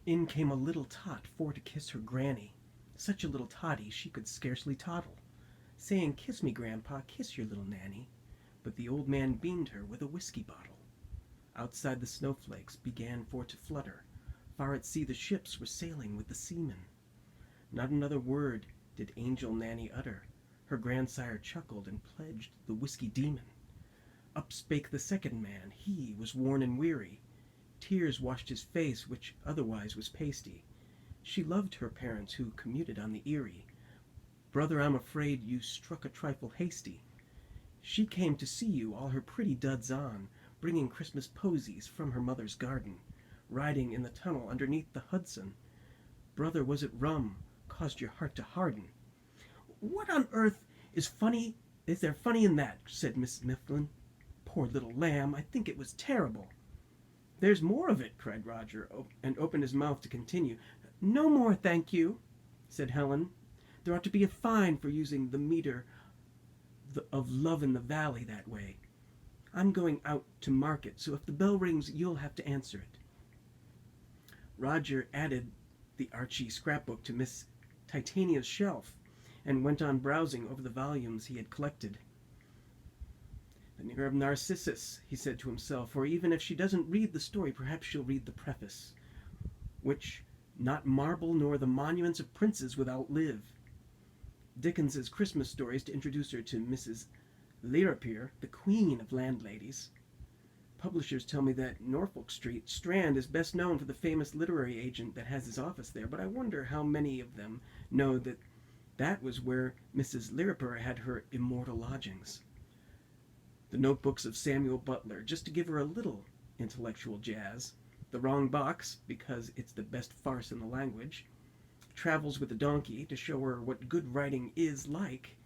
In came a little tot for to kiss her granny. Such a little totty she could scarcely toddle, saying, "Kiss me, grandpa, kiss your little nanny." But the old man beamed her with a whiskey bottle. Outside the snowflakes began for to flutter. Far at sea the ships were sailing with the seamen. Not another word did Angel Nanny utter. Her grandsire chuckled and pledged the whiskey demon. Up spake the second man. He was worn and weary. Tears washed his face, which otherwise was pasty. She loved her parents who commuted on the Erie. "Brother, I'm afraid you struck a trifle hasty." She came to see you, all her pretty duds on, bringing Christmas posies from her mother's garden, riding in the tunnel underneath the Hudson. Brother, was it rum caused your heart to harden? "What on earth is there funny in that?" said Miss Mifflin. "Poor little lamb, I think it was terrible." "There's more of it," cried Roger, and opened his mouth to continue. "No more, thank you," said Helen. "There ought to be a fine for using the meter of Love in the Valley that way. I'm going out to market, so if the bell rings, you'll have to answer it." Roger added the Archie scrapbook to Miss Titania's shelf, and went on browsing over the volumes he had collected. "The Mirror of Narcissus," he said to himself, "for even if she doesn't read the story, perhaps she'll read the preface, which not marble nor the monuments of princes would outlive. Dickens's Christmas stories to introduce her to Mrs. Lirriper, the queen of landladies. Publishers tell me that Norfolk Street, Strand, is best known for the famous literary agent that has his office there, but I wonder how many of them know that that was where Mrs. Lirriper had her immortal lodgings. The notebooks of Samuel Butler, just to give her a little intellectual jazz. The Wrong Box, because it's the best farce in the language. Travels with a Donkey, to show her what good writing is like.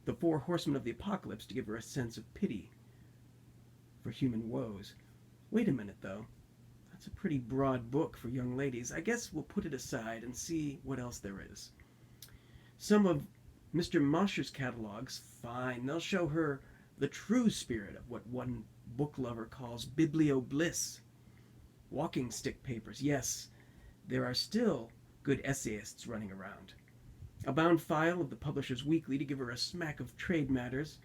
The Four Horsemen of the Apocalypse, to give her a sense of pity for human woes. Wait a minute, though. That's a pretty broad book for young ladies. I guess we'll put it aside and see what else there is. Some of Mr. Mosher's catalogs, fine. They'll show her the true spirit of what one book lover calls biblio-bliss. Walking stick papers, yes, there are still good essayists running around. A bound file of the Publisher's Weekly to give her a smack of trade matters.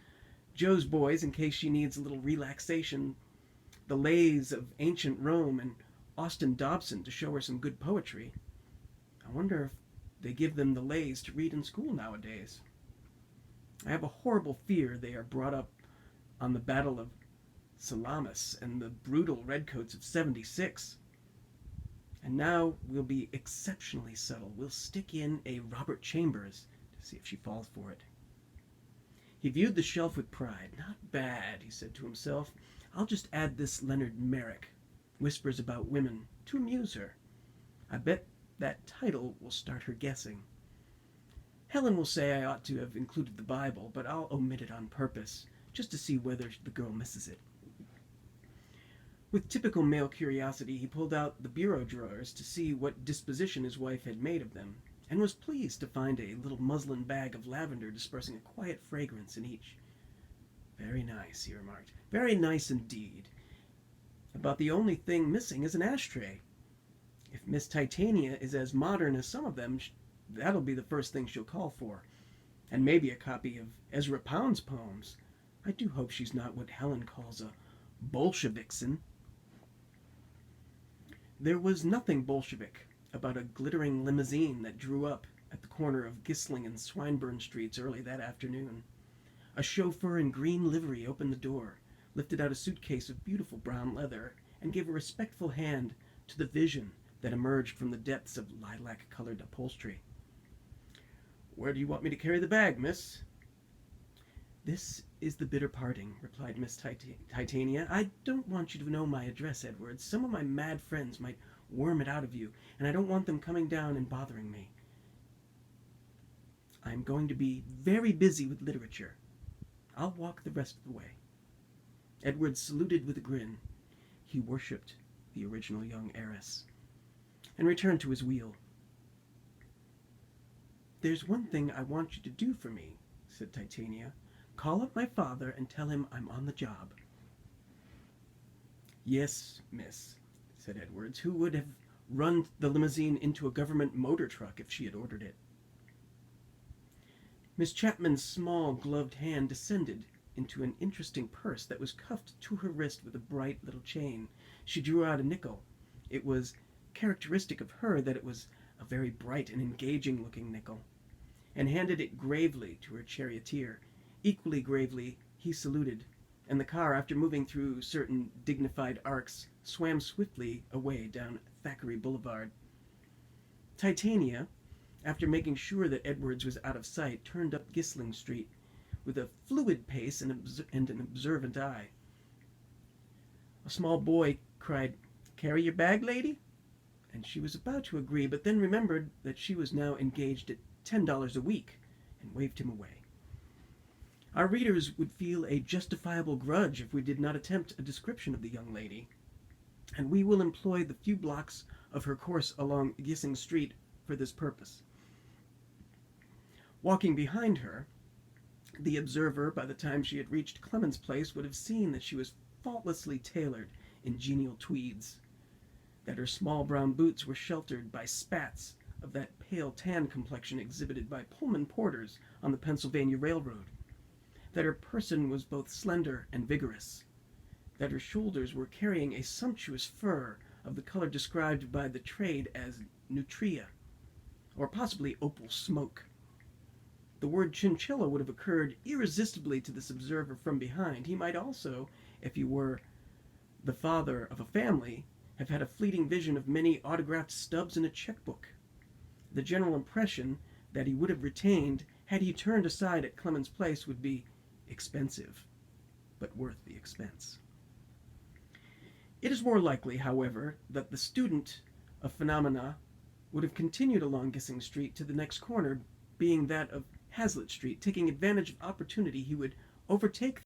Joe's Boys, in case she needs a little relaxation. The Lays of Ancient Rome, and Austin Dobson to show her some good poetry. I wonder if they give them the Lays to read in school nowadays. I have a horrible fear they are brought up on the Battle of Salamis and the brutal redcoats of '76. And now we'll be exceptionally subtle. We'll stick in a Robert Chambers to see if she falls for it. He viewed the shelf with pride. Not bad, he said to himself. I'll just add this Leonard Merrick, Whispers About Women, to amuse her. I bet that title will start her guessing. Helen will say I ought to have included the Bible, but I'll omit it on purpose, just to see whether the girl misses it. With typical male curiosity, he pulled out the bureau drawers to see what disposition his wife had made of them, and was pleased to find a little muslin bag of lavender dispersing a quiet fragrance in each. Very nice, he remarked. Very nice indeed. About the only thing missing is an ashtray. If Miss Titania is as modern as some of them, that'll be the first thing she'll call for. And maybe a copy of Ezra Pound's poems. I do hope she's not what Helen calls a Bolshevixen. There was nothing Bolshevik about a glittering limousine that drew up at the corner of Gissling and Swinburne Streets early that afternoon. A chauffeur in green livery opened the door, lifted out a suitcase of beautiful brown leather, and gave a respectful hand to the vision that emerged from the depths of lilac-colored upholstery. Where do you want me to carry the bag, miss? This is the bitter parting, replied Miss Titania. I don't want you to know my address, Edward. Some of my mad friends might worm it out of you, and I don't want them coming down and bothering me. I'm going to be very busy with literature. I'll walk the rest of the way. Edward saluted with a grin. He worshipped the original young heiress, and returned to his wheel. There's one thing I want you to do for me, said Titania. Call up my father and tell him I'm on the job. Yes, miss, said Edwards, who would have run the limousine into a government motor truck if she had ordered it. Miss Chapman's small gloved hand descended into an interesting purse that was cuffed to her wrist with a bright little chain. She drew out a nickel. It was characteristic of her that it was a very bright and engaging-looking nickel, and handed it gravely to her charioteer. Equally gravely he saluted, and the car, after moving through certain dignified arcs, swam swiftly away down Thackeray Boulevard. Titania, after making sure that Edwards was out of sight, turned up Gissling Street with a fluid pace and an observant eye. A small boy cried, "Carry your bag, lady?" And she was about to agree, but then remembered that she was now engaged at $10 a week, and waved him away. Our readers would feel a justifiable grudge if we did not attempt a description of the young lady, and we will employ the few blocks of her course along Gissing Street for this purpose. Walking behind her, the observer, by the time she had reached Clemens Place, would have seen that she was faultlessly tailored in genial tweeds, that her small brown boots were sheltered by spats of that pale tan complexion exhibited by Pullman porters on the Pennsylvania Railroad, that her person was both slender and vigorous, that her shoulders were carrying a sumptuous fur of the color described by the trade as nutria, or possibly opal smoke. The word chinchilla would have occurred irresistibly to this observer from behind. He might also, if he were the father of a family, have had a fleeting vision of many autographed stubs in a checkbook. The general impression that he would have retained had he turned aside at Clemens Place would be expensive, but worth the expense. It is more likely, however, that the student of phenomena would have continued along Gissing Street to the next corner, being that of Hazlitt Street. Taking advantage of opportunity, he would overtake